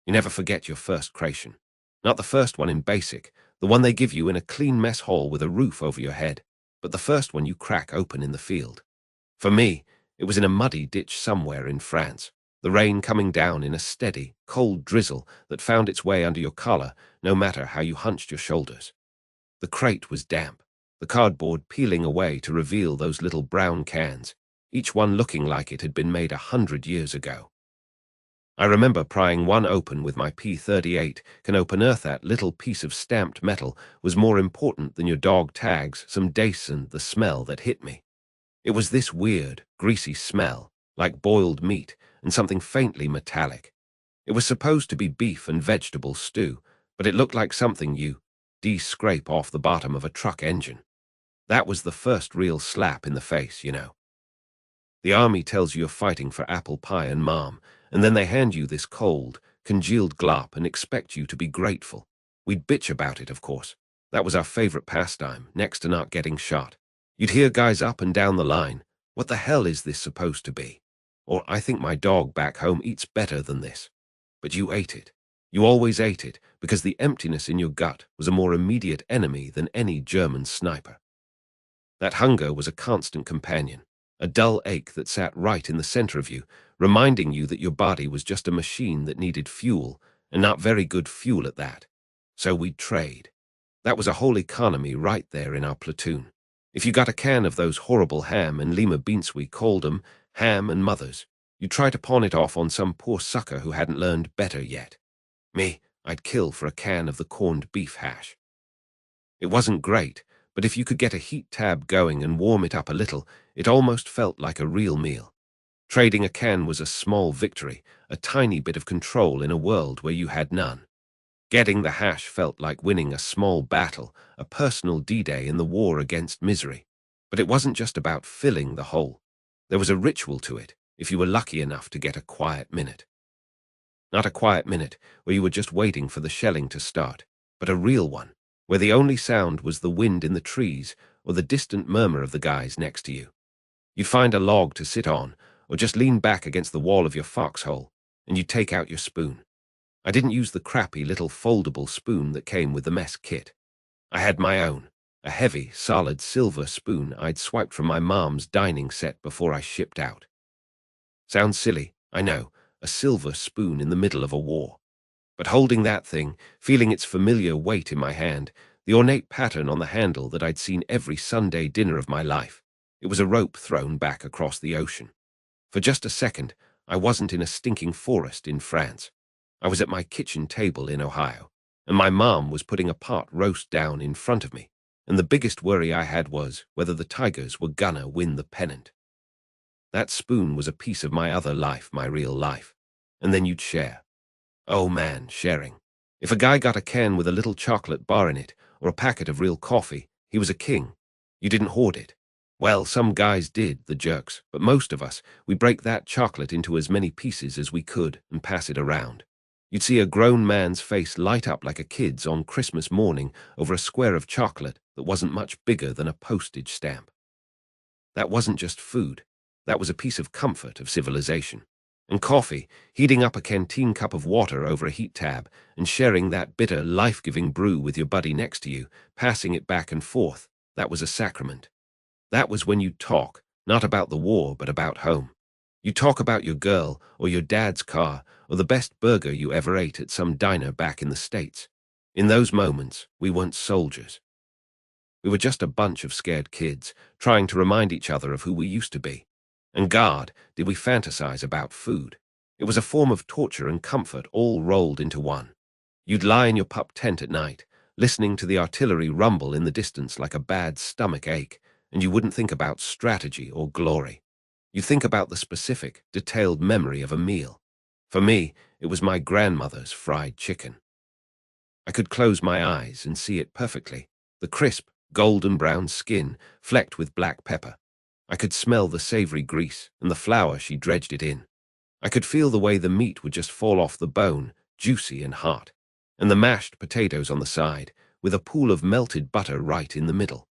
You never forget your first creation. Not the first one in basic, the one they give you in a clean mess hall with a roof over your head, but the first one you crack open in the field. For me, it was in a muddy ditch somewhere in France, the rain coming down in a steady, cold drizzle that found its way under your collar no matter how you hunched your shoulders. The crate was damp, the cardboard peeling away to reveal those little brown cans, each one looking like it had been made 100 years ago. I remember prying one open with my P38. Can open earth. That little piece of stamped metal was more important than your dog tags, some dace, and the smell that hit me. It was this weird, greasy smell, like boiled meat and something faintly metallic. It was supposed to be beef and vegetable stew, but it looked like something you de-scrape off the bottom of a truck engine. That was the first real slap in the face, you know. The army tells you you're fighting for apple pie and mom, and then they hand you this cold, congealed glop and expect you to be grateful. We'd bitch about it, of course. That was our favorite pastime, next to not getting shot. You'd hear guys up and down the line, "What the hell is this supposed to be?" Or, "I think my dog back home eats better than this." But you ate it. You always ate it, because the emptiness in your gut was a more immediate enemy than any German sniper. That hunger was a constant companion, a dull ache that sat right in the center of you, reminding you that your body was just a machine that needed fuel, and not very good fuel at that. So we'd trade. That was a whole economy right there in our platoon. If you got a can of those horrible ham and lima beans, we called 'em ham and mothers, you'd try to pawn it off on some poor sucker who hadn't learned better yet. Me, I'd kill for a can of the corned beef hash. It wasn't great, but if you could get a heat tab going and warm it up a little, it almost felt like a real meal. Trading a can was a small victory, a tiny bit of control in a world where you had none. Getting the hash felt like winning a small battle, a personal D-Day in the war against misery. But it wasn't just about filling the hole. There was a ritual to it, if you were lucky enough to get a quiet minute. Not a quiet minute where you were just waiting for the shelling to start, but a real one, where the only sound was the wind in the trees or the distant murmur of the guys next to you. You'd find a log to sit on, or just lean back against the wall of your foxhole, and you'd take out your spoon. I didn't use the crappy little foldable spoon that came with the mess kit. I had my own, a heavy, solid silver spoon I'd swiped from my mom's dining set before I shipped out. Sounds silly, I know, a silver spoon in the middle of a war. But holding that thing, feeling its familiar weight in my hand, the ornate pattern on the handle that I'd seen every Sunday dinner of my life, it was a rope thrown back across the ocean. For just a second, I wasn't in a stinking forest in France. I was at my kitchen table in Ohio, and my mom was putting a pot roast down in front of me, and the biggest worry I had was whether the Tigers were gonna win the pennant. That spoon was a piece of my other life, my real life. And then you'd share. Oh man, sharing. If a guy got a can with a little chocolate bar in it, or a packet of real coffee, he was a king. You didn't hoard it. Well, some guys did, the jerks, but most of us, we break that chocolate into as many pieces as we could and pass it around. You'd see a grown man's face light up like a kid's on Christmas morning over a square of chocolate that wasn't much bigger than a postage stamp. That wasn't just food. That was a piece of comfort, of civilization. And coffee, heating up a canteen cup of water over a heat tab and sharing that bitter, life-giving brew with your buddy next to you, passing it back and forth, that was a sacrament. That was when you'd talk, not about the war, but about home. You'd talk about your girl, or your dad's car, or the best burger you ever ate at some diner back in the States. In those moments, we weren't soldiers. We were just a bunch of scared kids, trying to remind each other of who we used to be. And God, did we fantasize about food. It was a form of torture and comfort all rolled into one. You'd lie in your pup tent at night, listening to the artillery rumble in the distance like a bad stomach ache, and you wouldn't think about strategy or glory. You'd think about the specific, detailed memory of a meal. For me, it was my grandmother's fried chicken. I could close my eyes and see it perfectly, the crisp, golden brown skin flecked with black pepper. I could smell the savory grease and the flour she dredged it in. I could feel the way the meat would just fall off the bone, juicy and hot, and the mashed potatoes on the side, with a pool of melted butter right in the middle.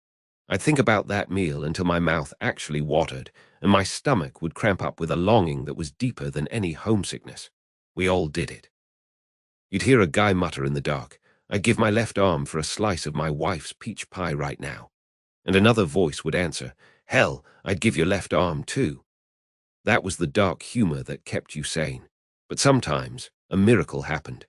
I'd think about that meal until my mouth actually watered, and my stomach would cramp up with a longing that was deeper than any homesickness. We all did it. You'd hear a guy mutter in the dark, "I'd give my left arm for a slice of my wife's peach pie right now." And another voice would answer, "Hell, I'd give your left arm too." That was the dark humor that kept you sane. But sometimes, a miracle happened.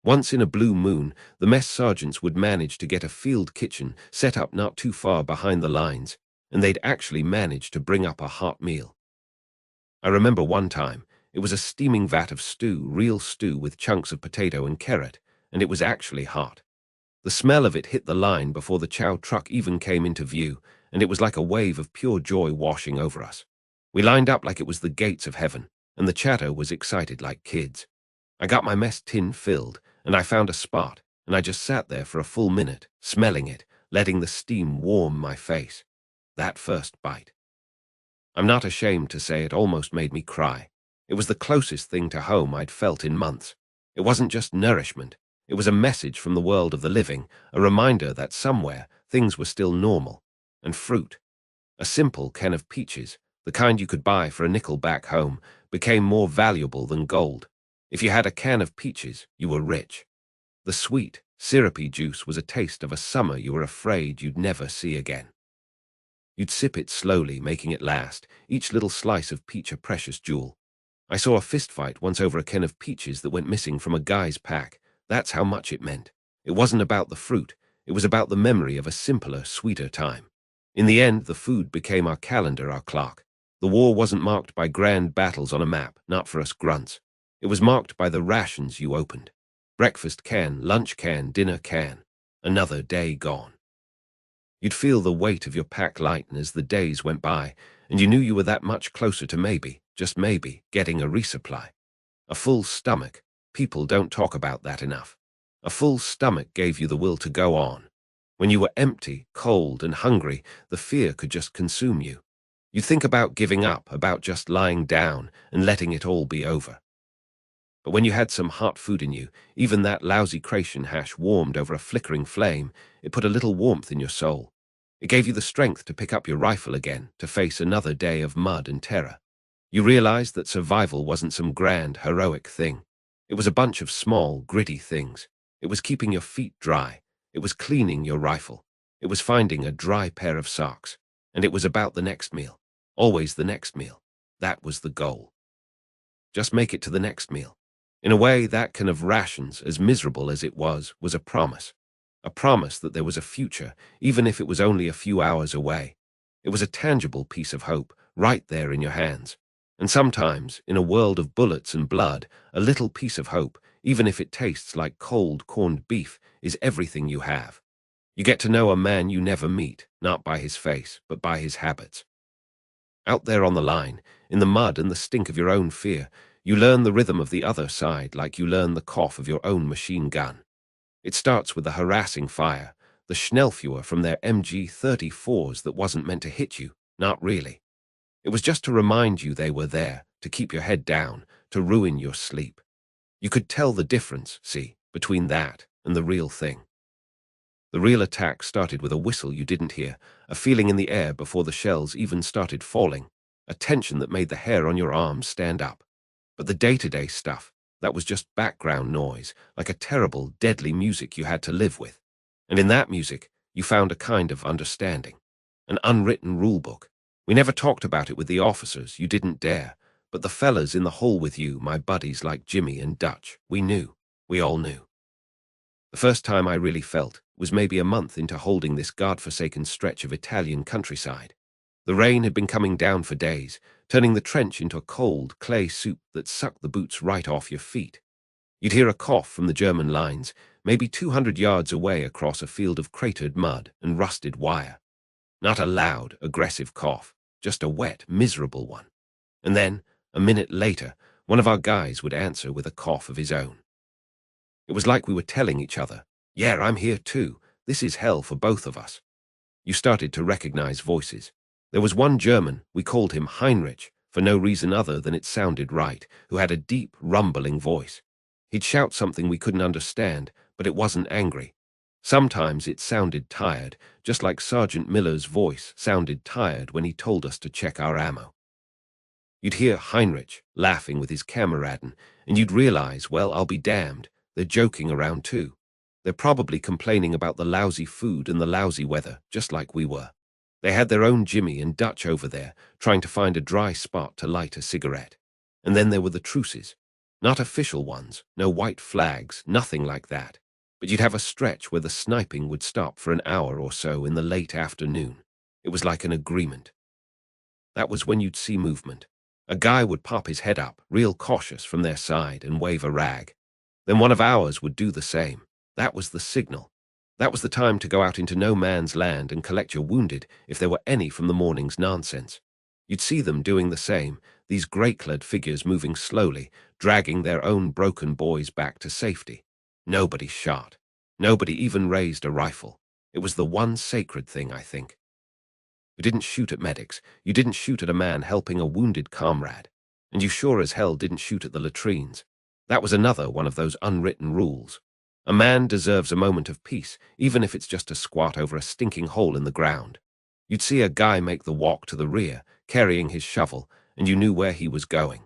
Once in a blue moon, the mess sergeants would manage to get a field kitchen set up not too far behind the lines, and they'd actually manage to bring up a hot meal. I remember one time, it was a steaming vat of stew, real stew with chunks of potato and carrot, and it was actually hot. The smell of it hit the line before the chow truck even came into view, and it was like a wave of pure joy washing over us. We lined up like it was the gates of heaven, and the chatter was excited like kids. I got my mess tin filled, and I found a spot, and I just sat there for a full minute, smelling it, letting the steam warm my face. That first bite. I'm not ashamed to say it almost made me cry. It was the closest thing to home I'd felt in months. It wasn't just nourishment. It was a message from the world of the living, a reminder that somewhere things were still normal. And fruit. A simple can of peaches, the kind you could buy for a nickel back home, became more valuable than gold. If you had a can of peaches, you were rich. The sweet, syrupy juice was a taste of a summer you were afraid you'd never see again. You'd sip it slowly, making it last, each little slice of peach a precious jewel. I saw a fistfight once over a can of peaches that went missing from a guy's pack. That's how much it meant. It wasn't about the fruit. It was about the memory of a simpler, sweeter time. In the end, the food became our calendar, our clock. The war wasn't marked by grand battles on a map, not for us grunts. It was marked by the rations you opened. Breakfast can, lunch can, dinner can. Another day gone. You'd feel the weight of your pack lighten as the days went by, and you knew you were that much closer to maybe, just maybe, getting a resupply. A full stomach. People don't talk about that enough. A full stomach gave you the will to go on. When you were empty, cold, and hungry, the fear could just consume you. You'd think about giving up, about just lying down and letting it all be over. But when you had some hot food in you, even that lousy creation hash warmed over a flickering flame, it put a little warmth in your soul. It gave you the strength to pick up your rifle again, to face another day of mud and terror. You realized that survival wasn't some grand, heroic thing. It was a bunch of small, gritty things. It was keeping your feet dry. It was cleaning your rifle. It was finding a dry pair of socks. And it was about the next meal. Always the next meal. That was the goal. Just make it to the next meal. In a way, that can of rations, as miserable as it was a promise. A promise that there was a future, even if it was only a few hours away. It was a tangible piece of hope, right there in your hands. And sometimes, in a world of bullets and blood, a little piece of hope, even if it tastes like cold corned beef, is everything you have. You get to know a man you never meet, not by his face, but by his habits. Out there on the line, in the mud and the stink of your own fear, you learn the rhythm of the other side like you learn the cough of your own machine gun. It starts with the harassing fire, the Schnellfeuer from their MG-34s that wasn't meant to hit you, not really. It was just to remind you they were there, to keep your head down, to ruin your sleep. You could tell the difference, see, between that and the real thing. The real attack started with a whistle you didn't hear, a feeling in the air before the shells even started falling, a tension that made the hair on your arms stand up. But the day-to-day stuff, that was just background noise, like a terrible, deadly music you had to live with. And in that music, you found a kind of understanding, an unwritten rule book. We never talked about it with the officers, you didn't dare, but the fellas in the hall with you, my buddies like Jimmy and Dutch, we knew, we all knew. The first time I really felt was maybe a month into holding this godforsaken stretch of Italian countryside. The rain had been coming down for days, turning the trench into a cold clay soup that sucked the boots right off your feet. You'd hear a cough from the German lines, maybe 200 yards away across a field of cratered mud and rusted wire. Not a loud, aggressive cough, just a wet, miserable one. And then, a minute later, one of our guys would answer with a cough of his own. It was like we were telling each other, "Yeah, I'm here too. This is hell for both of us." You started to recognize voices. There was one German, we called him Heinrich, for no reason other than it sounded right, who had a deep, rumbling voice. He'd shout something we couldn't understand, but it wasn't angry. Sometimes it sounded tired, just like Sergeant Miller's voice sounded tired when he told us to check our ammo. You'd hear Heinrich laughing with his Kameraden, and you'd realize, well, I'll be damned, They're joking around too. They're probably complaining about the lousy food and the lousy weather, just like we were. They had their own Jimmy and Dutch over there, trying to find a dry spot to light a cigarette. And then there were the truces. Not official ones, no white flags, nothing like that. But you'd have a stretch where the sniping would stop for an hour or so in the late afternoon. It was like an agreement. That was when you'd see movement. A guy would pop his head up, real cautious from their side, and wave a rag. Then one of ours would do the same. That was the signal. That was the time to go out into no man's land and collect your wounded if there were any from the morning's nonsense. You'd see them doing the same, these grey-clad figures moving slowly, dragging their own broken boys back to safety. Nobody shot. Nobody even raised a rifle. It was the one sacred thing, I think. You didn't shoot at medics. You didn't shoot at a man helping a wounded comrade. And you sure as hell didn't shoot at the latrines. That was another one of those unwritten rules. A man deserves a moment of peace, even if it's just to squat over a stinking hole in the ground. You'd see a guy make the walk to the rear, carrying his shovel, and you knew where he was going.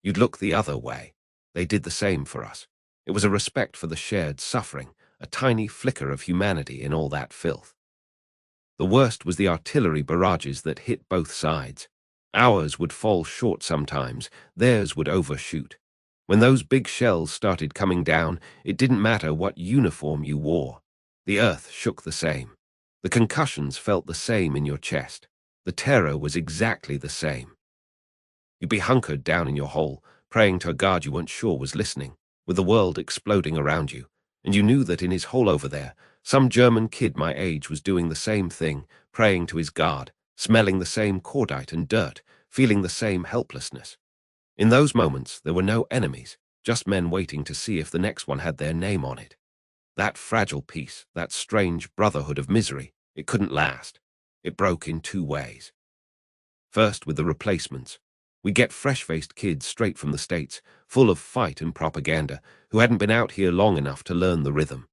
You'd look the other way. They did the same for us. It was a respect for the shared suffering, a tiny flicker of humanity in all that filth. The worst was the artillery barrages that hit both sides. Ours would fall short sometimes, theirs would overshoot. When those big shells started coming down, it didn't matter what uniform you wore. The earth shook the same. The concussions felt the same in your chest. The terror was exactly the same. You'd be hunkered down in your hole, praying to a God you weren't sure was listening, with the world exploding around you, and you knew that in his hole over there, some German kid my age was doing the same thing, praying to his God, smelling the same cordite and dirt, feeling the same helplessness. In those moments, there were no enemies, just men waiting to see if the next one had their name on it. That fragile peace, that strange brotherhood of misery, it couldn't last. It broke in two ways. First, with the replacements. We get fresh-faced kids straight from the States, full of fight and propaganda, who hadn't been out here long enough to learn the rhythm.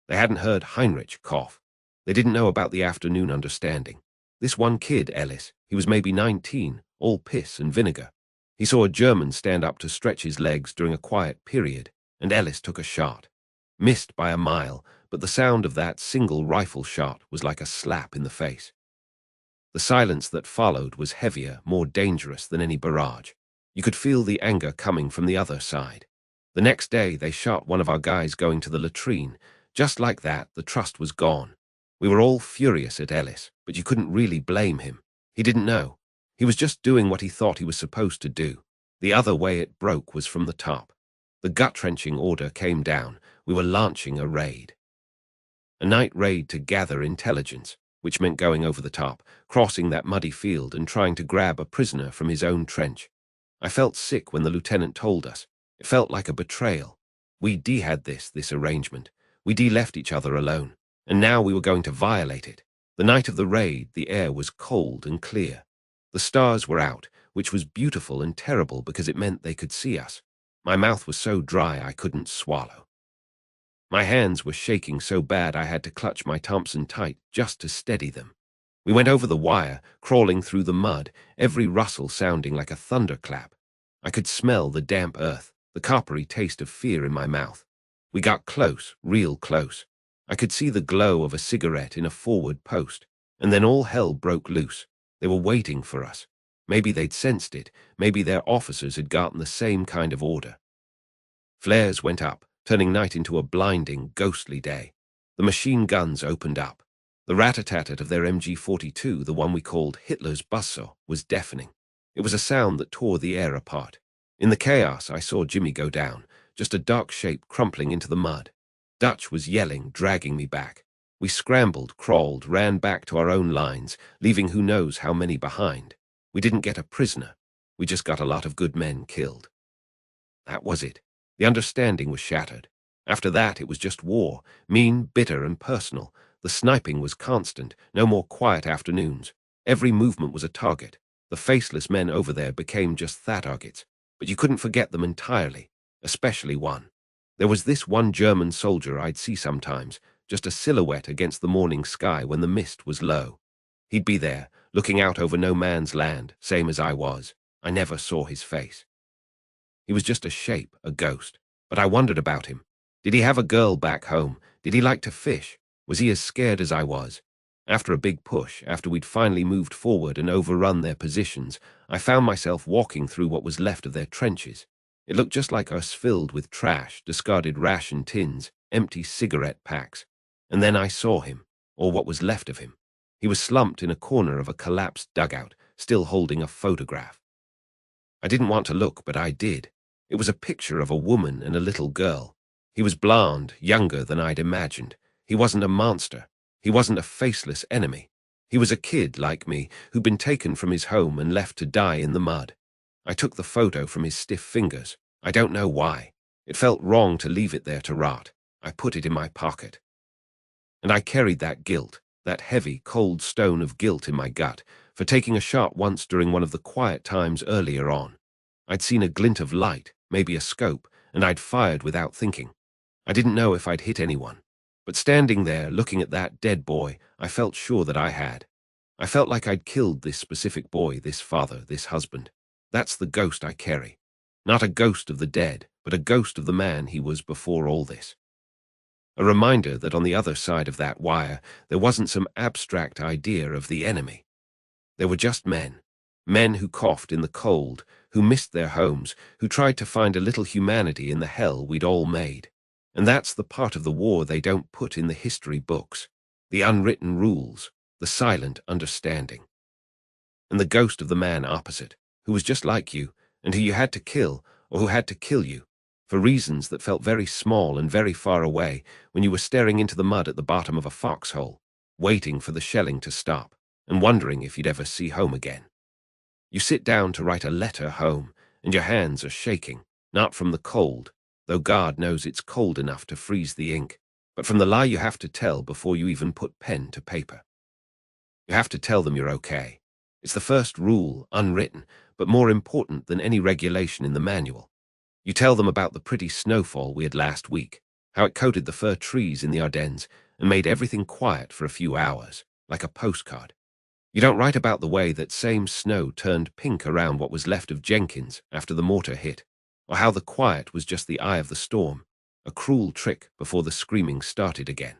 They hadn't heard Heinrich cough. They didn't know about the afternoon understanding. This one kid, Ellis, he was maybe 19, all piss and vinegar. He saw a German stand up to stretch his legs during a quiet period, and Ellis took a shot. Missed by a mile, but the sound of that single rifle shot was like a slap in the face. The silence that followed was heavier, more dangerous than any barrage. You could feel the anger coming from the other side. The next day, they shot one of our guys going to the latrine. Just like that, the trust was gone. We were all furious at Ellis, but you couldn't really blame him. He didn't know. He was just doing what he thought he was supposed to do. The other way it broke was from the top. The gut-wrenching order came down. We were launching a raid. A night raid to gather intelligence, which meant going over the top, crossing that muddy field and trying to grab a prisoner from his own trench. I felt sick when the lieutenant told us. It felt like a betrayal. We had this arrangement. We left each other alone, and now we were going to violate it. The night of the raid, the air was cold and clear. The stars were out, which was beautiful and terrible because it meant they could see us. My mouth was so dry I couldn't swallow. My hands were shaking so bad I had to clutch my Thompson tight just to steady them. We went over the wire, crawling through the mud, every rustle sounding like a thunderclap. I could smell the damp earth, the coppery taste of fear in my mouth. We got close, real close. I could see the glow of a cigarette in a forward post, and then all hell broke loose. They were waiting for us. Maybe they'd sensed it. Maybe their officers had gotten the same kind of order. Flares went up, turning night into a blinding, ghostly day. The machine guns opened up. The rat-a-tat-tat of their MG-42, the one we called Hitler's Buzzsaw, was deafening. It was a sound that tore the air apart. In the chaos, I saw Jimmy go down, just a dark shape crumpling into the mud. Dutch was yelling, dragging me back. We scrambled, crawled, ran back to our own lines, leaving who knows how many behind. We didn't get a prisoner. We just got a lot of good men killed. That was it. The understanding was shattered. After that, it was just war, mean, bitter, and personal. The sniping was constant, no more quiet afternoons. Every movement was a target. The faceless men over there became just targets, but you couldn't forget them entirely, especially one. There was this one German soldier I'd see sometimes, just a silhouette against the morning sky when the mist was low. He'd be there, looking out over no man's land, same as I was. I never saw his face. He was just a shape, a ghost, but I wondered about him. Did he have a girl back home? Did he like to fish? Was he as scared as I was? After a big push, after we'd finally moved forward and overrun their positions, I found myself walking through what was left of their trenches. It looked just like us, filled with trash, discarded ration tins, empty cigarette packs. And then I saw him, or what was left of him. He was slumped in a corner of a collapsed dugout, still holding a photograph. I didn't want to look, but I did. It was a picture of a woman and a little girl. He was blonde, younger than I'd imagined. He wasn't a monster. He wasn't a faceless enemy. He was a kid like me who'd been taken from his home and left to die in the mud. I took the photo from his stiff fingers. I don't know why. It felt wrong to leave it there to rot. I put it in my pocket. And I carried that guilt, that heavy, cold stone of guilt in my gut, for taking a shot once during one of the quiet times earlier on. I'd seen a glint of light, maybe a scope, and I'd fired without thinking. I didn't know if I'd hit anyone. But standing there, looking at that dead boy, I felt sure that I had. I felt like I'd killed this specific boy, this father, this husband. That's the ghost I carry. Not a ghost of the dead, but a ghost of the man he was before all this. A reminder that on the other side of that wire, there wasn't some abstract idea of the enemy. There were just men. Men who coughed in the cold, who missed their homes, who tried to find a little humanity in the hell we'd all made. And that's the part of the war they don't put in the history books. The unwritten rules, the silent understanding. And the ghost of the man opposite, who was just like you, and who you had to kill, or who had to kill you, for reasons that felt very small and very far away when you were staring into the mud at the bottom of a foxhole, waiting for the shelling to stop, and wondering if you'd ever see home again. You sit down to write a letter home, and your hands are shaking, not from the cold, though God knows it's cold enough to freeze the ink, but from the lie you have to tell before you even put pen to paper. You have to tell them you're okay. It's the first rule, unwritten, but more important than any regulation in the manual. You tell them about the pretty snowfall we had last week, how it coated the fir trees in the Ardennes and made everything quiet for a few hours, like a postcard. You don't write about the way that same snow turned pink around what was left of Jenkins after the mortar hit, or how the quiet was just the eye of the storm, a cruel trick before the screaming started again.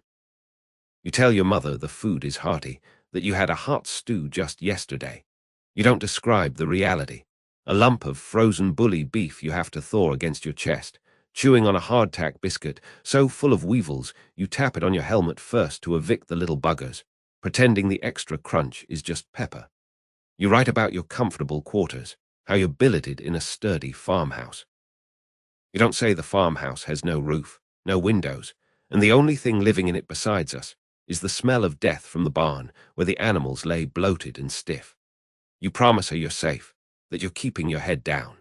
You tell your mother the food is hearty, that you had a hot stew just yesterday. You don't describe the reality. A lump of frozen bully beef you have to thaw against your chest, chewing on a hardtack biscuit so full of weevils you tap it on your helmet first to evict the little buggers, pretending the extra crunch is just pepper. You write about your comfortable quarters, how you're billeted in a sturdy farmhouse. You don't say the farmhouse has no roof, no windows, and the only thing living in it besides us is the smell of death from the barn where the animals lay bloated and stiff. You promise her you're safe, that you're keeping your head down.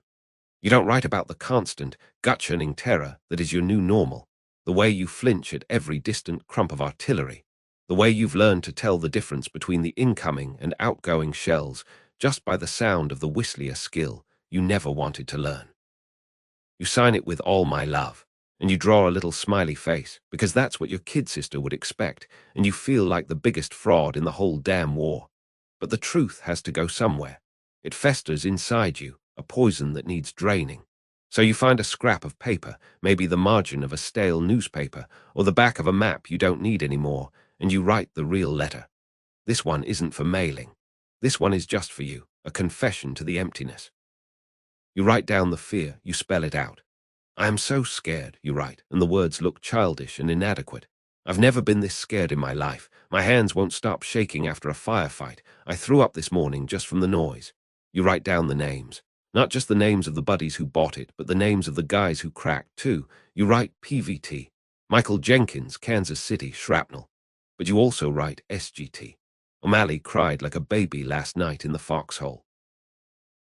You don't write about the constant, gut-churning terror that is your new normal, the way you flinch at every distant crump of artillery, the way you've learned to tell the difference between the incoming and outgoing shells just by the sound of the whistlier skill you never wanted to learn. You sign it with all my love, and you draw a little smiley face, because that's what your kid sister would expect, and you feel like the biggest fraud in the whole damn war. But the truth has to go somewhere. It festers inside you, a poison that needs draining. So you find a scrap of paper, maybe the margin of a stale newspaper, or the back of a map you don't need anymore, and you write the real letter. This one isn't for mailing. This one is just for you, a confession to the emptiness. You write down the fear, you spell it out. I am so scared, you write, and the words look childish and inadequate. I've never been this scared in my life. My hands won't stop shaking after a firefight. I threw up this morning just from the noise. You write down the names. Not just the names of the buddies who bought it, but the names of the guys who cracked, too. You write PVT. Michael Jenkins, Kansas City, shrapnel. But you also write SGT. O'Malley cried like a baby last night in the foxhole.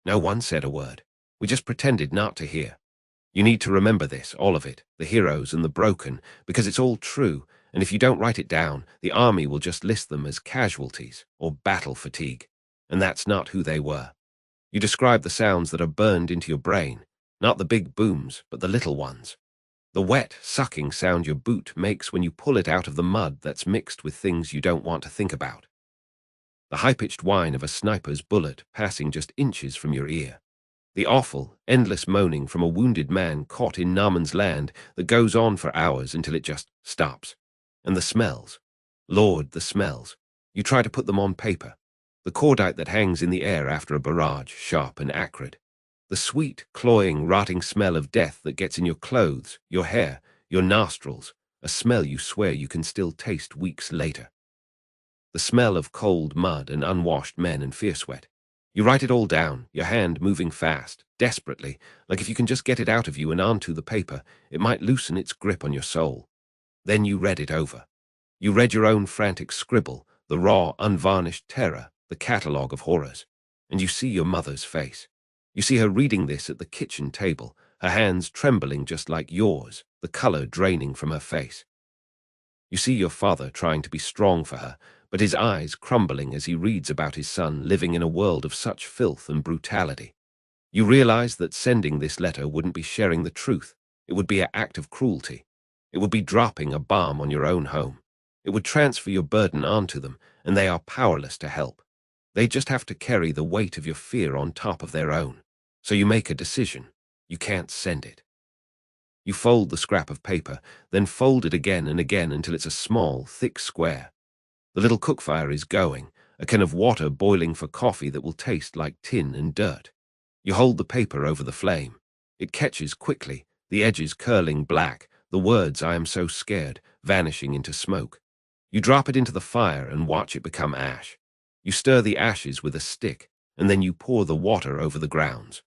No one said a word. We just pretended not to hear. You need to remember this, all of it, the heroes and the broken, because it's all true, and if you don't write it down, the army will just list them as casualties or battle fatigue, and that's not who they were. You describe the sounds that are burned into your brain, not the big booms, but the little ones. The wet, sucking sound your boot makes when you pull it out of the mud that's mixed with things you don't want to think about. The high-pitched whine of a sniper's bullet passing just inches from your ear. The awful, endless moaning from a wounded man caught in Naaman's land that goes on for hours until it just stops. And the smells. Lord, the smells. You try to put them on paper. The cordite that hangs in the air after a barrage, sharp and acrid. The sweet, cloying, rotting smell of death that gets in your clothes, your hair, your nostrils, a smell you swear you can still taste weeks later. The smell of cold mud and unwashed men and fear sweat. You write it all down, your hand moving fast, desperately, like if you can just get it out of you and onto the paper, it might loosen its grip on your soul. Then you read it over. You read your own frantic scribble, the raw, unvarnished terror, the catalogue of horrors. And you see your mother's face. You see her reading this at the kitchen table, her hands trembling just like yours, the color draining from her face. You see your father trying to be strong for her, but his eyes crumbling as he reads about his son living in a world of such filth and brutality. You realize that sending this letter wouldn't be sharing the truth. It would be an act of cruelty. It would be dropping a bomb on your own home. It would transfer your burden onto them, and they are powerless to help. They just have to carry the weight of your fear on top of their own. So you make a decision. You can't send it. You fold the scrap of paper, then fold it again and again until it's a small, thick square. The little cook fire is going, a can of water boiling for coffee that will taste like tin and dirt. You hold the paper over the flame. It catches quickly, the edges curling black, the words "I am so scared" vanishing into smoke. You drop it into the fire and watch it become ash. You stir the ashes with a stick, and then you pour the water over the grounds.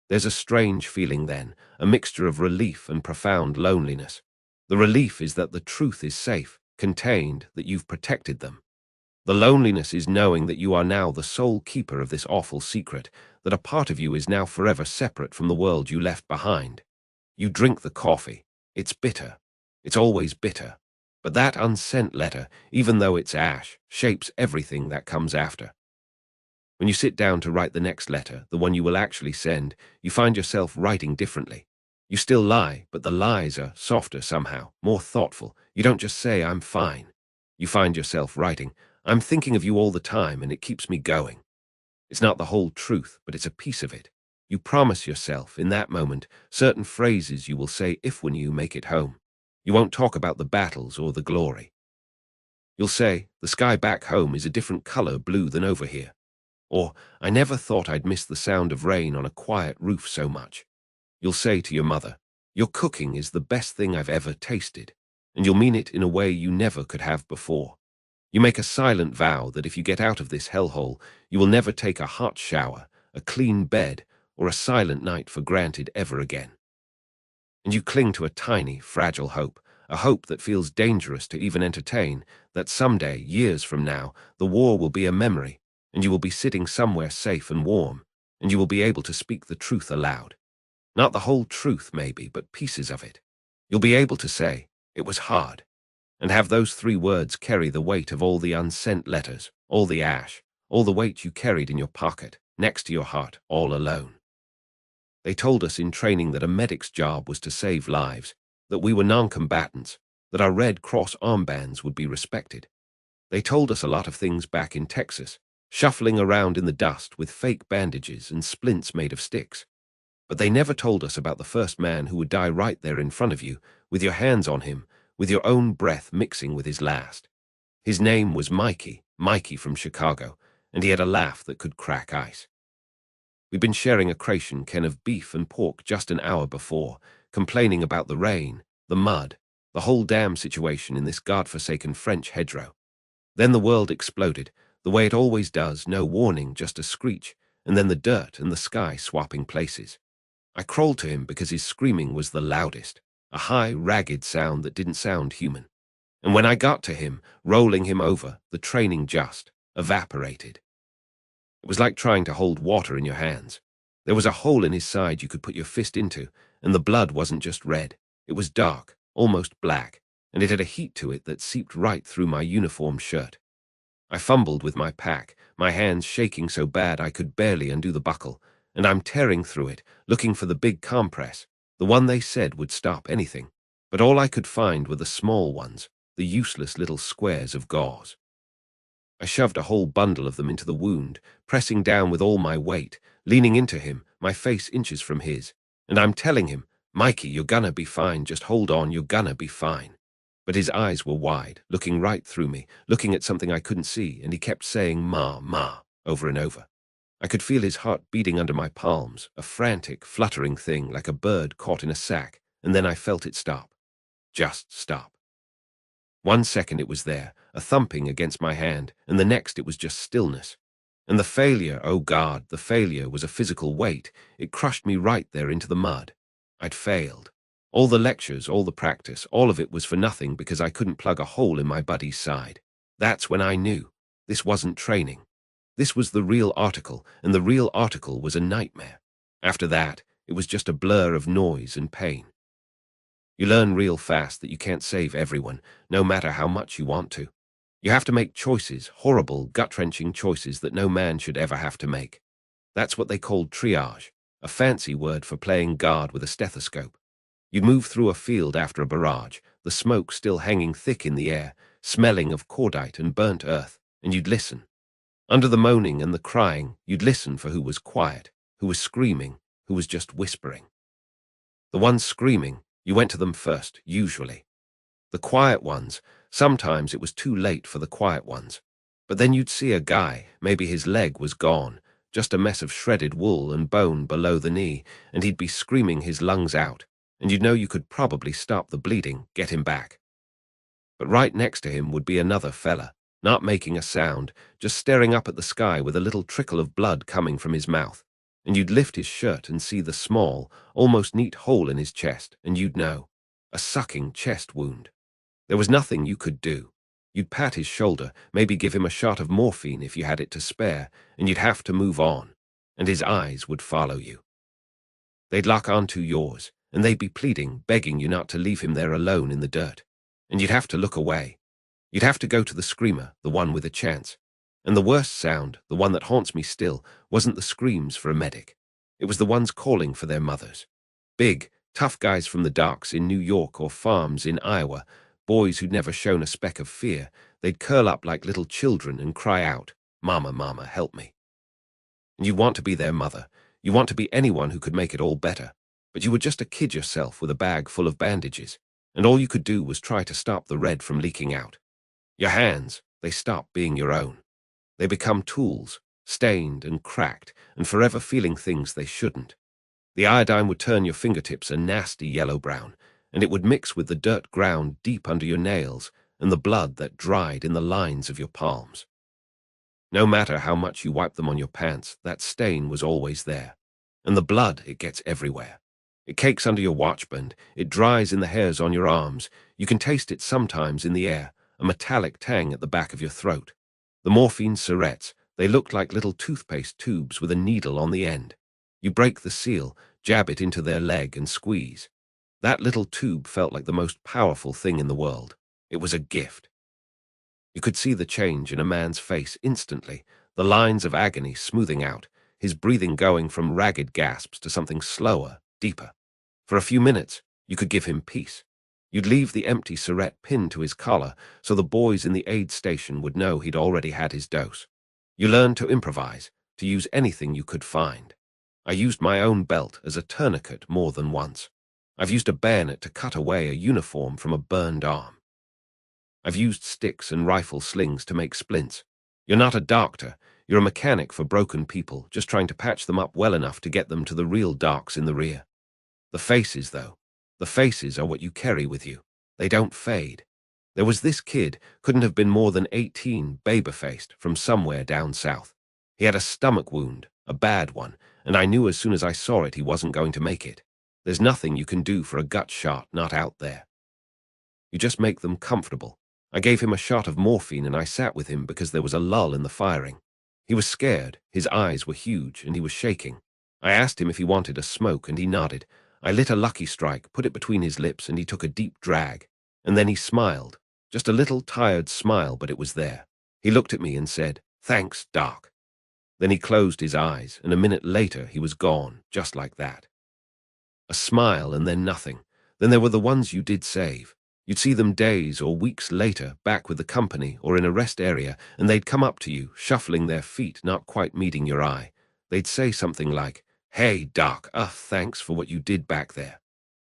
There's a strange feeling then, a mixture of relief and profound loneliness. The relief is that the truth is safe, contained, that you've protected them. The loneliness is knowing that you are now the sole keeper of this awful secret, that a part of you is now forever separate from the world you left behind. You drink the coffee. It's bitter. It's always bitter. But that unsent letter, even though it's ash, shapes everything that comes after. When you sit down to write the next letter, the one you will actually send, you find yourself writing differently. You still lie, but the lies are softer somehow, more thoughtful. You don't just say, "I'm fine." You find yourself writing, "I'm thinking of you all the time and it keeps me going." It's not the whole truth, but it's a piece of it. You promise yourself, in that moment, certain phrases you will say if when you make it home. You won't talk about the battles or the glory. You'll say, "The sky back home is a different color blue than over here." Or, "I never thought I'd miss the sound of rain on a quiet roof so much." You'll say to your mother, "Your cooking is the best thing I've ever tasted," and you'll mean it in a way you never could have before. You make a silent vow that if you get out of this hellhole, you will never take a hot shower, a clean bed, or a silent night for granted ever again. And you cling to a tiny, fragile hope, a hope that feels dangerous to even entertain, that someday, years from now, the war will be a memory, and you will be sitting somewhere safe and warm, and you will be able to speak the truth aloud. Not the whole truth, maybe, but pieces of it. You'll be able to say, "It was hard," and have those 3 words carry the weight of all the unsent letters, all the ash, all the weight you carried in your pocket, next to your heart, all alone. They told us in training that a medic's job was to save lives, that we were non-combatants, that our Red Cross armbands would be respected. They told us a lot of things back in Texas, shuffling around in the dust with fake bandages and splints made of sticks. But they never told us about the first man who would die right there in front of you, with your hands on him, with your own breath mixing with his last. His name was Mikey from Chicago, and he had a laugh that could crack ice. We'd been sharing a ration can of beef and pork just an hour before, complaining about the rain, the mud, the whole damn situation in this godforsaken French hedgerow. Then the world exploded, the way it always does, no warning, just a screech, and then the dirt and the sky swapping places. I crawled to him because his screaming was the loudest, a high, ragged sound that didn't sound human. And when I got to him, rolling him over, the training just evaporated. It was like trying to hold water in your hands. There was a hole in his side you could put your fist into, and the blood wasn't just red. It was dark, almost black, and it had a heat to it that seeped right through my uniform shirt. I fumbled with my pack, my hands shaking so bad I could barely undo the buckle, and I'm tearing through it, looking for the big compress, the one they said would stop anything. But all I could find were the small ones, the useless little squares of gauze. I shoved a whole bundle of them into the wound, pressing down with all my weight, leaning into him, my face inches from his. And I'm telling him, Mikey, you're gonna be fine, just hold on, you're gonna be fine. But his eyes were wide, looking right through me, looking at something I couldn't see, and he kept saying, Ma, Ma, over and over. I could feel his heart beating under my palms, a frantic, fluttering thing like a bird caught in a sack, and then I felt it stop. Just stop. 1 second it was there, a thumping against my hand, and the next it was just stillness. And the failure, oh God, the failure was a physical weight. It crushed me right there into the mud. I'd failed. All the lectures, all the practice, all of it was for nothing because I couldn't plug a hole in my buddy's side. That's when I knew. This wasn't training. This was the real article, and the real article was a nightmare. After that, it was just a blur of noise and pain. You learn real fast that you can't save everyone, no matter how much you want to. You have to make choices, horrible, gut-wrenching choices that no man should ever have to make. That's what they called triage, a fancy word for playing guard with a stethoscope. You'd move through a field after a barrage, the smoke still hanging thick in the air, smelling of cordite and burnt earth, and you'd listen. Under the moaning and the crying, you'd listen for who was quiet, who was screaming, who was just whispering. The ones screaming, you went to them first, usually. The quiet ones, sometimes it was too late for the quiet ones. But then you'd see a guy, maybe his leg was gone, just a mess of shredded wool and bone below the knee, and he'd be screaming his lungs out, and you'd know you could probably stop the bleeding, get him back. But right next to him would be another fella, not making a sound, just staring up at the sky with a little trickle of blood coming from his mouth. And you'd lift his shirt and see the small, almost neat hole in his chest, and you'd know. A sucking chest wound. There was nothing you could do. You'd pat his shoulder, maybe give him a shot of morphine if you had it to spare, and you'd have to move on. And his eyes would follow you. They'd lock onto yours, and they'd be pleading, begging you not to leave him there alone in the dirt. And you'd have to look away. You'd have to go to the screamer, the one with a chance. And the worst sound, the one that haunts me still, wasn't the screams for a medic. It was the ones calling for their mothers. Big, tough guys from the docks in New York or farms in Iowa, boys who'd never shown a speck of fear. They'd curl up like little children and cry out, Mama, Mama, help me. And you want to be their mother. You want to be anyone who could make it all better. But you were just a kid yourself with a bag full of bandages, and all you could do was try to stop the red from leaking out. Your hands, they stop being your own. They become tools, stained and cracked, and forever feeling things they shouldn't. The iodine would turn your fingertips a nasty yellow-brown, and it would mix with the dirt ground deep under your nails and the blood that dried in the lines of your palms. No matter how much you wiped them on your pants, that stain was always there. And the blood, it gets everywhere. It cakes under your watchband, it dries in the hairs on your arms, you can taste it sometimes in the air, a metallic tang at the back of your throat. The morphine syrettes, they looked like little toothpaste tubes with a needle on the end. You break the seal, jab it into their leg and squeeze. That little tube felt like the most powerful thing in the world. It was a gift. You could see the change in a man's face instantly, the lines of agony smoothing out, his breathing going from ragged gasps to something slower, deeper. For a few minutes, you could give him peace. You'd leave the empty syrette pinned to his collar so the boys in the aid station would know he'd already had his dose. You learned to improvise, to use anything you could find. I used my own belt as a tourniquet more than once. I've used a bayonet to cut away a uniform from a burned arm. I've used sticks and rifle slings to make splints. You're not a doctor, you're a mechanic for broken people, just trying to patch them up well enough to get them to the real docs in the rear. The faces, though. The faces are what you carry with you. They don't fade. There was this kid, couldn't have been more than 18, baby-faced, from somewhere down south. He had a stomach wound, a bad one, and I knew as soon as I saw it he wasn't going to make it. There's nothing you can do for a gut shot not out there. You just make them comfortable. I gave him a shot of morphine and I sat with him because there was a lull in the firing. He was scared, his eyes were huge, and he was shaking. I asked him if he wanted a smoke, and he nodded. I lit a lucky strike, put it between his lips, and he took a deep drag. And then he smiled. Just a little tired smile, but it was there. He looked at me and said, "Thanks, Doc." Then he closed his eyes, and a minute later he was gone, just like that. A smile and then nothing. Then there were the ones you did save. You'd see them days or weeks later, back with the company or in a rest area, and they'd come up to you, shuffling their feet, not quite meeting your eye. They'd say something like, "Hey, Doc, thanks for what you did back there."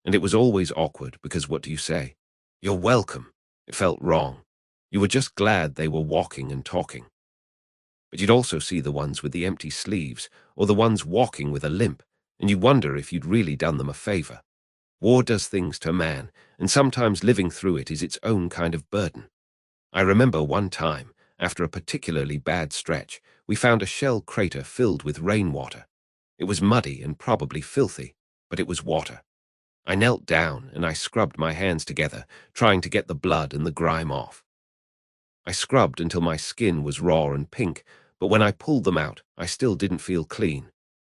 And it was always awkward because what do you say? "You're welcome." It felt wrong. You were just glad they were walking and talking. But you'd also see the ones with the empty sleeves or the ones walking with a limp, and you wonder if you'd really done them a favor. War does things to a man, and sometimes living through it is its own kind of burden. I remember one time, after a particularly bad stretch, we found a shell crater filled with rainwater. It was muddy and probably filthy, but it was water. I knelt down and I scrubbed my hands together, trying to get the blood and the grime off. I scrubbed until my skin was raw and pink, but when I pulled them out, I still didn't feel clean.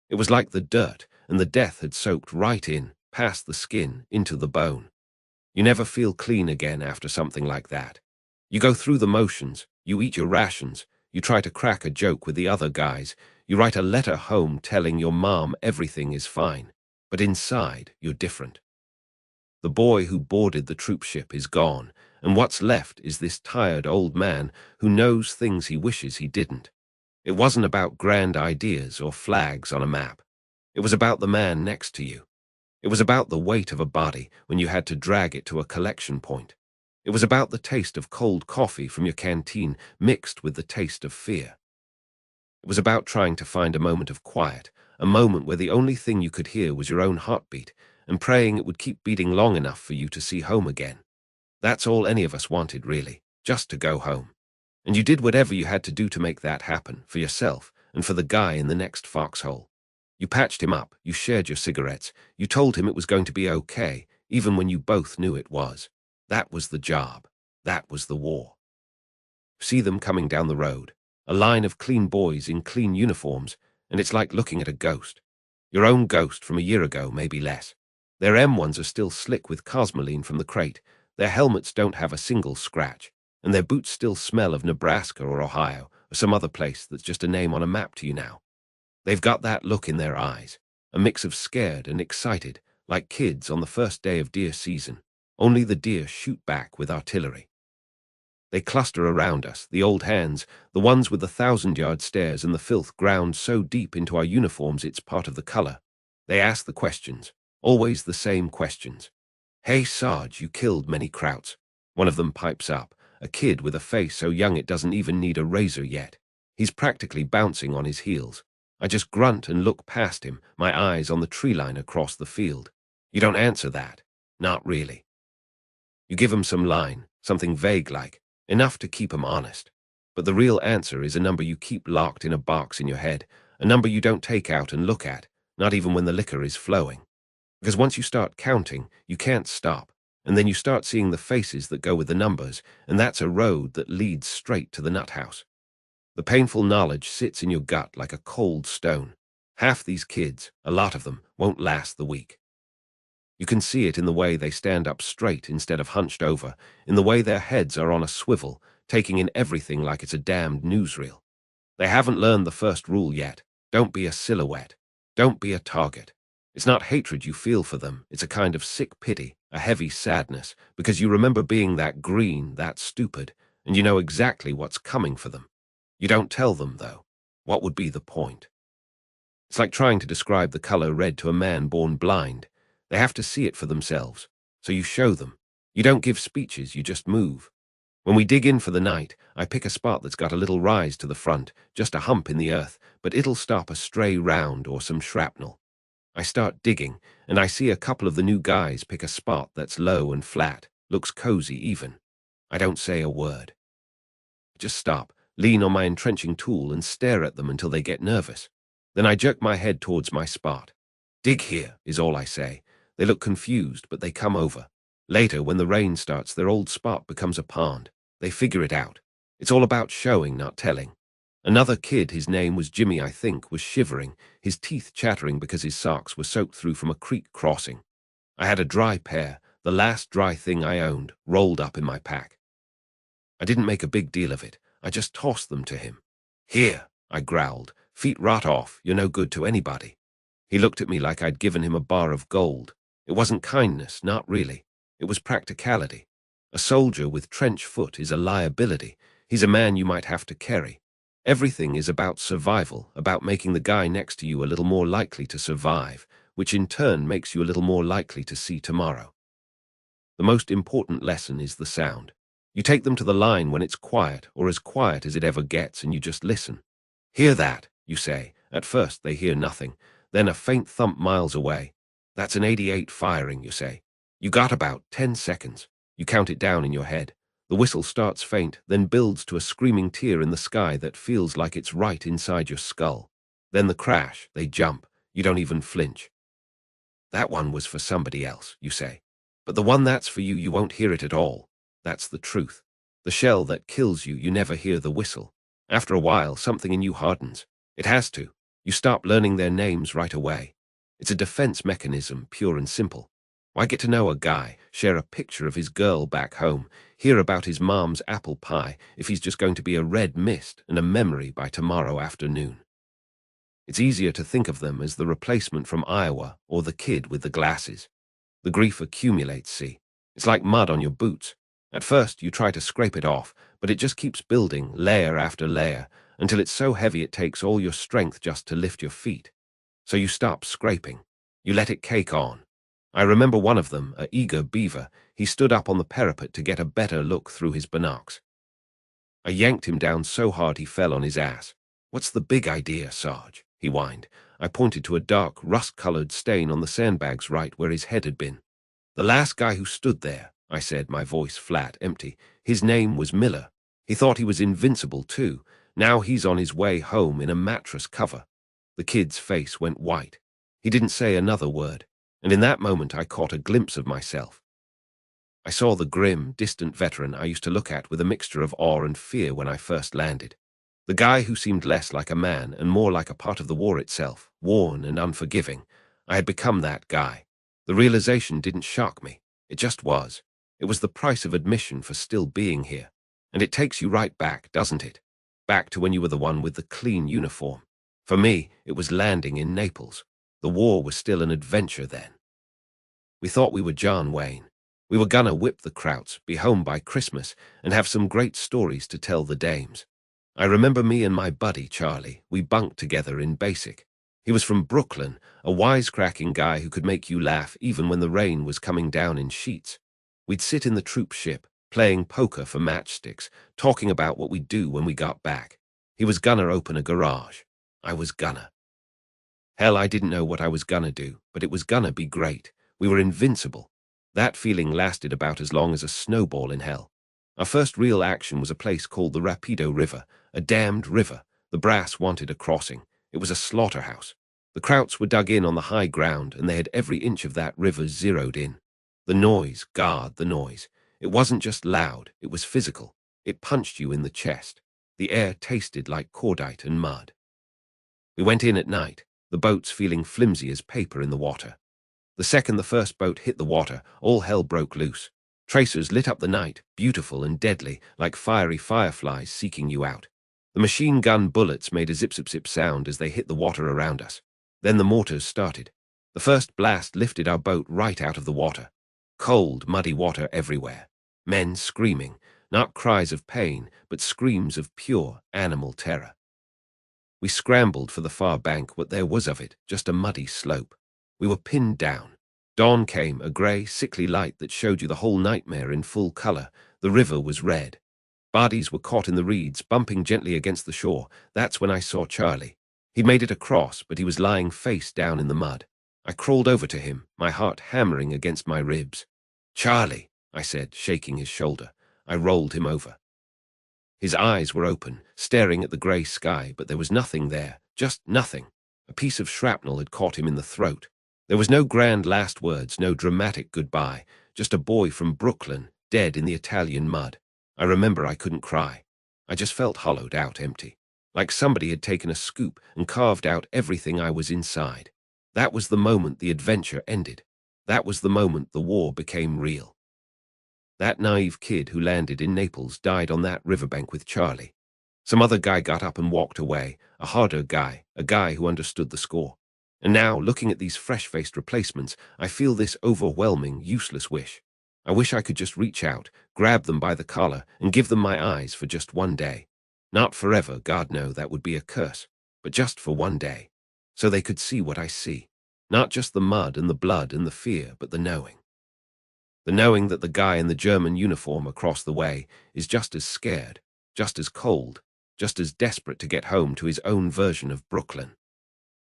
It was like the dirt, and the death had soaked right in, past the skin, into the bone. You never feel clean again after something like that. You go through the motions, you eat your rations, you try to crack a joke with the other guys, you write a letter home telling your mom everything is fine, but inside you're different. The boy who boarded the troop ship is gone, and what's left is this tired old man who knows things he wishes he didn't. It wasn't about grand ideas or flags on a map. It was about the man next to you. It was about the weight of a body when you had to drag it to a collection point. It was about the taste of cold coffee from your canteen mixed with the taste of fear. It was about trying to find a moment of quiet, a moment where the only thing you could hear was your own heartbeat, and praying it would keep beating long enough for you to see home again. That's all any of us wanted, really, just to go home. And you did whatever you had to do to make that happen, for yourself and for the guy in the next foxhole. You patched him up, you shared your cigarettes, you told him it was going to be okay, even when you both knew it was. That was the job. That was the war. See them coming down the road, a line of clean boys in clean uniforms, and it's like looking at a ghost. Your own ghost from a year ago, maybe less. Their M1s are still slick with cosmoline from the crate, their helmets don't have a single scratch, and their boots still smell of Nebraska or Ohio or some other place that's just a name on a map to you now. They've got that look in their eyes, a mix of scared and excited, like kids on the first day of deer season, only the deer shoot back with artillery. They cluster around us, the old hands, the ones with the 1,000-yard stares and the filth ground so deep into our uniforms it's part of the color. They ask the questions, always the same questions. "Hey, Sarge, you killed many Krauts." One of them pipes up, a kid with a face so young it doesn't even need a razor yet. He's practically bouncing on his heels. I just grunt and look past him, my eyes on the tree line across the field. You don't answer that. Not really. You give him some line, something vague like, enough to keep him honest. But the real answer is a number you keep locked in a box in your head, a number you don't take out and look at, not even when the liquor is flowing. Because once you start counting, you can't stop, and then you start seeing the faces that go with the numbers, and that's a road that leads straight to the nut house. The painful knowledge sits in your gut like a cold stone. Half these kids, a lot of them, won't last the week. You can see it in the way they stand up straight instead of hunched over, in the way their heads are on a swivel, taking in everything like it's a damned newsreel. They haven't learned the first rule yet. Don't be a silhouette. Don't be a target. It's not hatred you feel for them. It's a kind of sick pity, a heavy sadness, because you remember being that green, that stupid, and you know exactly what's coming for them. You don't tell them, though. What would be the point? It's like trying to describe the color red to a man born blind. They have to see it for themselves. So you show them. You don't give speeches, you just move. When we dig in for the night, I pick a spot that's got a little rise to the front, just a hump in the earth, but it'll stop a stray round or some shrapnel. I start digging, and I see a couple of the new guys pick a spot that's low and flat, looks cozy even. I don't say a word. Just stop, lean on my entrenching tool and stare at them until they get nervous. Then I jerk my head towards my spot. "Dig here," is all I say. They look confused, but they come over. Later, when the rain starts, their old spot becomes a pond. They figure it out. It's all about showing, not telling. Another kid, his name was Jimmy, I think, was shivering, his teeth chattering because his socks were soaked through from a creek crossing. I had a dry pair, the last dry thing I owned, rolled up in my pack. I didn't make a big deal of it. I just tossed them to him. "Here," I growled, "feet rot off, you're no good to anybody." He looked at me like I'd given him a bar of gold. It wasn't kindness, not really. It was practicality. A soldier with trench foot is a liability. He's a man you might have to carry. Everything is about survival, about making the guy next to you a little more likely to survive, which in turn makes you a little more likely to see tomorrow. The most important lesson is the sound. You take them to the line when it's quiet, or as quiet as it ever gets, and you just listen. Hear that, you say. At first they hear nothing, then a faint thump miles away. That's an 88 firing, you say. You got about 10 seconds. You count it down in your head. The whistle starts faint, then builds to a screaming tear in the sky that feels like it's right inside your skull. Then the crash, they jump. You don't even flinch. That one was for somebody else, you say. But the one that's for you, you won't hear it at all. That's the truth. The shell that kills you, you never hear the whistle. After a while, something in you hardens. It has to. You stop learning their names right away. It's a defense mechanism, pure and simple. Why get to know a guy, share a picture of his girl back home, hear about his mom's apple pie, if he's just going to be a red mist and a memory by tomorrow afternoon? It's easier to think of them as the replacement from Iowa or the kid with the glasses. The grief accumulates, see. It's like mud on your boots. At first, you try to scrape it off, but it just keeps building, layer after layer, until it's so heavy it takes all your strength just to lift your feet. So you stop scraping. You let it cake on. I remember one of them, a eager beaver. He stood up on the parapet to get a better look through his binocs. I yanked him down so hard he fell on his ass. "What's the big idea, Sarge?" he whined. I pointed to a dark, rust-colored stain on the sandbags right where his head had been. "The last guy who stood there," I said, my voice flat, empty. "His name was Miller. He thought he was invincible, too. Now he's on his way home in a mattress cover." The kid's face went white. He didn't say another word, and in that moment I caught a glimpse of myself. I saw the grim, distant veteran I used to look at with a mixture of awe and fear when I first landed. The guy who seemed less like a man and more like a part of the war itself, worn and unforgiving. I had become that guy. The realization didn't shock me. It just was. It was the price of admission for still being here. And it takes you right back, doesn't it? Back to when you were the one with the clean uniform. For me, it was landing in Naples. The war was still an adventure then. We thought we were John Wayne. We were gonna whip the Krauts, be home by Christmas, and have some great stories to tell the dames. I remember me and my buddy, Charlie, we bunked together in basic. He was from Brooklyn, a wisecracking guy who could make you laugh even when the rain was coming down in sheets. We'd sit in the troop ship, playing poker for matchsticks, talking about what we'd do when we got back. He was gonna open a garage. I was gonna. Hell, I didn't know what I was gonna do, but it was gonna be great. We were invincible. That feeling lasted about as long as a snowball in hell. Our first real action was a place called the Rapido River, a damned river. The brass wanted a crossing. It was a slaughterhouse. The Krauts were dug in on the high ground, and they had every inch of that river zeroed in. The noise, God, the noise. It wasn't just loud, it was physical. It punched you in the chest. The air tasted like cordite and mud. We went in at night, the boats feeling flimsy as paper in the water. The second the first boat hit the water, all hell broke loose. Tracers lit up the night, beautiful and deadly, like fiery fireflies seeking you out. The machine gun bullets made a zip-zip-zip sound as they hit the water around us. Then the mortars started. The first blast lifted our boat right out of the water. Cold, muddy water everywhere. Men screaming, not cries of pain, but screams of pure animal terror. We scrambled for the far bank, what there was of it, just a muddy slope. We were pinned down. Dawn came, a grey, sickly light that showed you the whole nightmare in full color. The river was red. Bodies were caught in the reeds, bumping gently against the shore. That's when I saw Charlie. He'd made it across, but he was lying face down in the mud. I crawled over to him, my heart hammering against my ribs. "Charlie," I said, shaking his shoulder. I rolled him over. His eyes were open, staring at the grey sky, but there was nothing there, just nothing. A piece of shrapnel had caught him in the throat. There was no grand last words, no dramatic goodbye, just a boy from Brooklyn, dead in the Italian mud. I remember I couldn't cry. I just felt hollowed out, empty, like somebody had taken a scoop and carved out everything I was inside. That was the moment the adventure ended. That was the moment the war became real. That naive kid who landed in Naples died on that riverbank with Charlie. Some other guy got up and walked away, a harder guy, a guy who understood the score. And now, looking at these fresh-faced replacements, I feel this overwhelming, useless wish. I wish I could just reach out, grab them by the collar, and give them my eyes for just one day. Not forever, God no, that would be a curse, but just for one day, so they could see what I see. Not just the mud and the blood and the fear, but the knowing. The knowing that the guy in the German uniform across the way is just as scared, just as cold, just as desperate to get home to his own version of Brooklyn.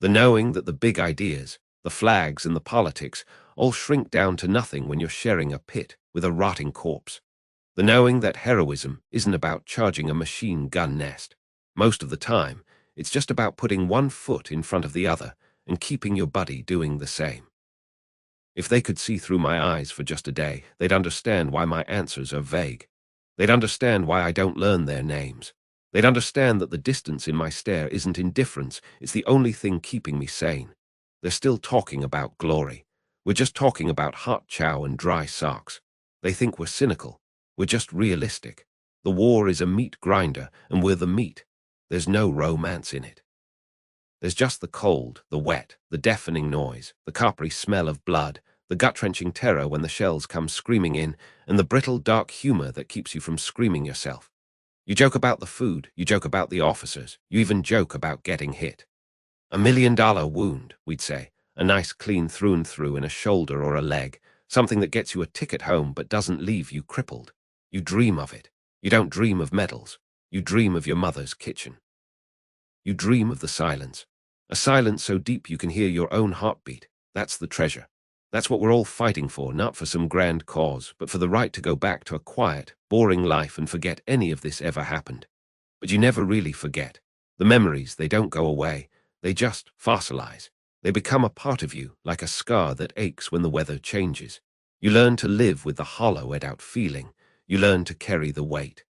The knowing that the big ideas, the flags and the politics all shrink down to nothing when you're sharing a pit with a rotting corpse. The knowing that heroism isn't about charging a machine gun nest. Most of the time, it's just about putting one foot in front of the other and keeping your buddy doing the same. If they could see through my eyes for just a day, they'd understand why my answers are vague. They'd understand why I don't learn their names. They'd understand that the distance in my stare isn't indifference, it's the only thing keeping me sane. They're still talking about glory. We're just talking about hot chow and dry socks. They think we're cynical. We're just realistic. The war is a meat grinder, and we're the meat. There's no romance in it. There's just the cold, the wet, the deafening noise, the coppery smell of blood, the gut-wrenching terror when the shells come screaming in, and the brittle, dark humor that keeps you from screaming yourself. You joke about the food, you joke about the officers, you even joke about getting hit. $1 million wound, we'd say, a nice clean through and through in a shoulder or a leg, something that gets you a ticket home but doesn't leave you crippled. You dream of it. You don't dream of medals. You dream of your mother's kitchen. You dream of the silence. A silence so deep you can hear your own heartbeat. That's the treasure. That's what we're all fighting for, not for some grand cause, but for the right to go back to a quiet, boring life and forget any of this ever happened. But you never really forget. The memories, they don't go away. They just fossilize. They become a part of you, like a scar that aches when the weather changes. You learn to live with the hollowed-out feeling. You learn to carry the weight.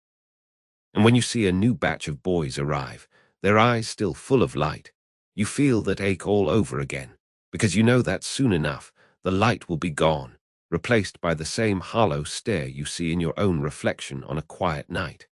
And when you see a new batch of boys arrive, their eyes still full of light, you feel that ache all over again, because you know that soon enough, the light will be gone, replaced by the same hollow stare you see in your own reflection on a quiet night.